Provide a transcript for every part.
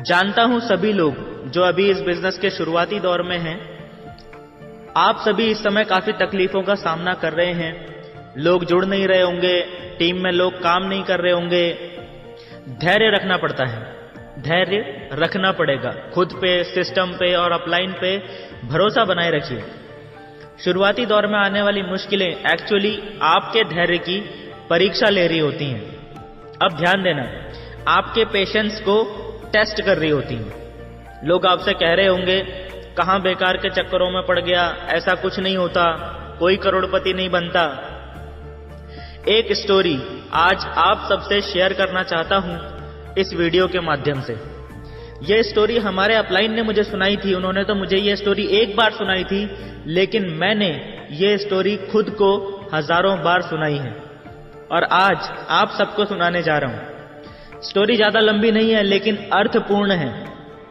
जानता हूं सभी लोग जो अभी इस बिजनेस के शुरुआती दौर में हैं, आप सभी इस समय काफी तकलीफों का सामना कर रहे हैं। लोग जुड़ नहीं रहे होंगे, टीम में लोग काम नहीं कर रहे होंगे। धैर्य रखना पड़ता है, धैर्य रखना पड़ेगा। खुद पे, सिस्टम पे और अपलाइन पे भरोसा बनाए रखिए। शुरुआती दौर में आने वाली मुश्किलें एक्चुअली आपके धैर्य की परीक्षा ले रही होती हैं। अब ध्यान देना, आपके पेशेंस को टेस्ट कर रही होती हैं। लोग आपसे कह रहे होंगे, कहां बेकार के चक्करों में पड़ गया, ऐसा कुछ नहीं होता, कोई करोड़पति नहीं बनता। एक स्टोरी आज आप सबसे शेयर करना चाहता हूं इस वीडियो के माध्यम से। यह स्टोरी हमारे अपलाइन ने मुझे सुनाई थी। उन्होंने तो मुझे यह स्टोरी एक बार सुनाई थी, लेकिन मैंने यह स्टोरी खुद को हजारों बार सुनाई है और आज आप सबको सुनाने जा रहा हूं। स्टोरी ज्यादा लंबी नहीं है, लेकिन अर्थपूर्ण है,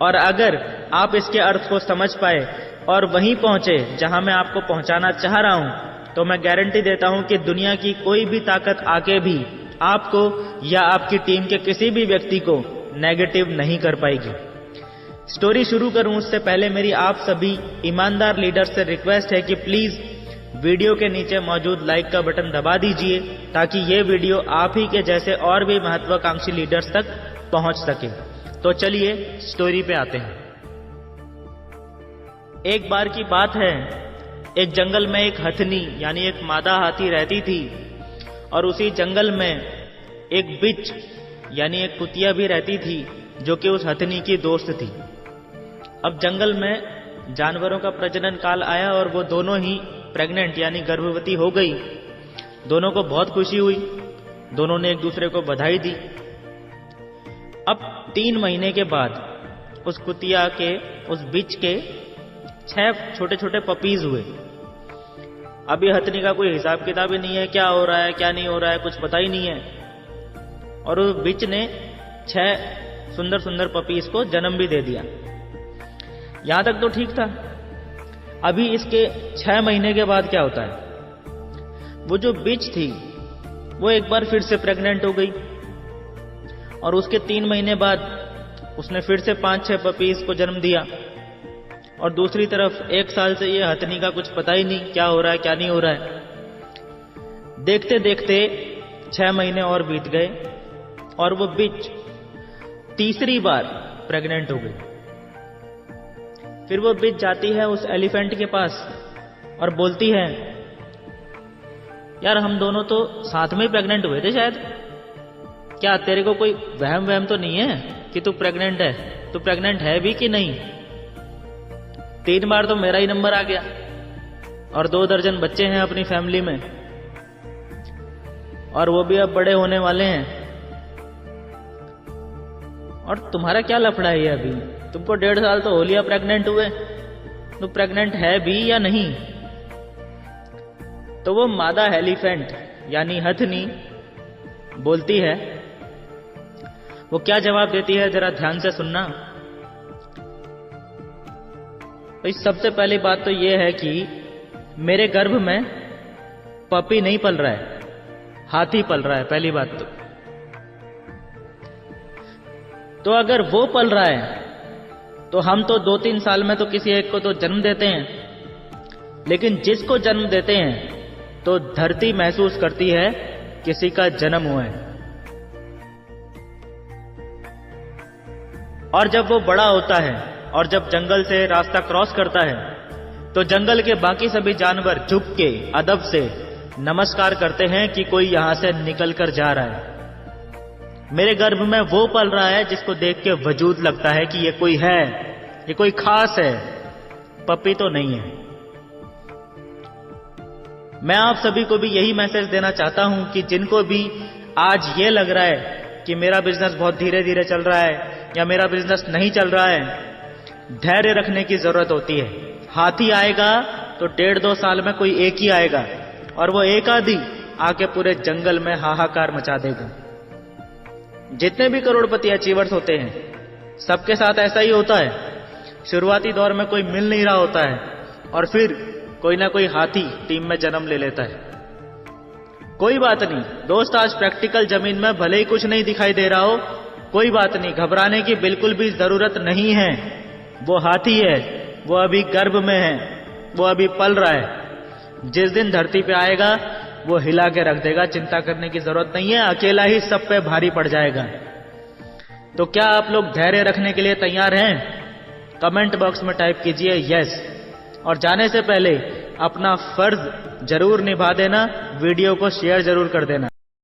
और अगर आप इसके अर्थ को समझ पाए और वहीं पहुंचे जहां मैं आपको पहुंचाना चाह रहा हूं, तो मैं गारंटी देता हूं कि दुनिया की कोई भी ताकत आके भी आपको या आपकी टीम के किसी भी व्यक्ति को नेगेटिव नहीं कर पाएगी। स्टोरी शुरू करूं उससे पहले मेरी आप सभी ईमानदार लीडर्स से रिक्वेस्ट है कि प्लीज वीडियो के नीचे मौजूद लाइक का बटन दबा दीजिए, ताकि ये वीडियो आप ही के जैसे और भी महत्वाकांक्षी लीडर्स तक पहुंच सके। तो चलिए स्टोरी पे आते हैं। एक बार की बात है, एक जंगल में एक हथनी यानी एक मादा हाथी रहती थी, और उसी जंगल में एक बिच यानी एक कुतिया भी रहती थी, जो कि उस हथनी की दोस्त थी। अब जंगल में जानवरों का प्रजनन काल आया और वो दोनों ही प्रेग्नेंट यानी गर्भवती हो गई। दोनों को बहुत खुशी हुई, दोनों ने एक दूसरे को बधाई दी। अब 3 महीने के बाद उस कुतिया के, उस बिच के 6 छोटे छोटे पपीज हुए। अभी हथनी का कोई हिसाब किताब ही नहीं है, क्या हो रहा है क्या नहीं हो रहा है कुछ पता ही नहीं है। और उस बिच ने 6 सुंदर सुंदर पपीज को जन्म भी दे दिया। यहां तक तो ठीक था। अभी इसके 6 महीने के बाद क्या होता है, वो जो बिच थी वो एक बार फिर से प्रेग्नेंट हो गई, और उसके 3 महीने बाद उसने फिर से 5-6 पपीज को जन्म दिया। और दूसरी तरफ 1 साल से ये हथनी का कुछ पता ही नहीं क्या हो रहा है क्या नहीं हो रहा है। देखते देखते 6 महीने और बीत गए और वो बिच तीसरी बार प्रेग्नेंट हो गई। फिर वो बिच जाती है उस एलिफेंट के पास और बोलती है, यार हम दोनों तो साथ में ही प्रेग्नेंट हुए थे शायद, क्या तेरे को कोई वहम तो नहीं है कि तू प्रेग्नेंट है? तू प्रेग्नेंट है भी कि नहीं? 3 बार तो मेरा ही नंबर आ गया, और 2 दर्जन बच्चे हैं अपनी फैमिली में, और वो भी अब बड़े होने वाले हैं। और तुम्हारा क्या लफड़ा है ये? अभी तुमको 1.5 साल तो हो लिया प्रेग्नेंट हुए, तो प्रेग्नेंट है भी या नहीं? तो वो मादा एलिफेंट यानी हथनी बोलती है, वो क्या जवाब देती है जरा ध्यान से सुनना। तो इस सबसे पहली बात तो ये है कि मेरे गर्भ में पपी नहीं पल रहा है, हाथी पल रहा है। पहली बात तो अगर वो पल रहा है तो हम तो 2-3 साल में तो किसी एक को तो जन्म देते हैं, लेकिन जिसको जन्म देते हैं तो धरती महसूस करती है किसी का जन्म हुआ है। और जब वो बड़ा होता है और जब जंगल से रास्ता क्रॉस करता है, तो जंगल के बाकी सभी जानवर झुक के अदब से नमस्कार करते हैं कि कोई यहां से निकल कर जा रहा है। मेरे गर्भ में वो पल रहा है जिसको देख के वजूद लगता है कि ये कोई है, ये कोई खास है, पपी तो नहीं है। मैं आप सभी को भी यही मैसेज देना चाहता हूं कि जिनको भी आज ये लग रहा है कि मेरा बिजनेस बहुत धीरे धीरे चल रहा है या मेरा बिजनेस नहीं चल रहा है, धैर्य रखने की जरूरत होती है। हाथी आएगा तो 1.5-2 साल में कोई एक ही आएगा, और वो एक आदि आके पूरे जंगल में हाहाकार मचा देगा। जितने भी करोड़पति अचीवर्स होते हैं सबके साथ ऐसा ही होता है। शुरुआती दौर में कोई मिल नहीं रहा होता है, और फिर कोई ना कोई हाथी टीम में जन्म ले लेता है। कोई बात नहीं दोस्त, आज प्रैक्टिकल जमीन में भले ही कुछ नहीं दिखाई दे रहा हो, कोई बात नहीं, घबराने की बिल्कुल भी जरूरत नहीं है। वो हाथी है, वो अभी गर्भ में है, वो अभी पल रहा है। जिस दिन धरती पे आएगा वो हिला के रख देगा, चिंता करने की जरूरत नहीं है, अकेला ही सब पे भारी पड़ जाएगा। तो क्या आप लोग धैर्य रखने के लिए तैयार हैं? कमेंट बॉक्स में टाइप कीजिए यस। और जाने से पहले अपना फर्ज जरूर निभा देना, वीडियो को शेयर जरूर कर देना।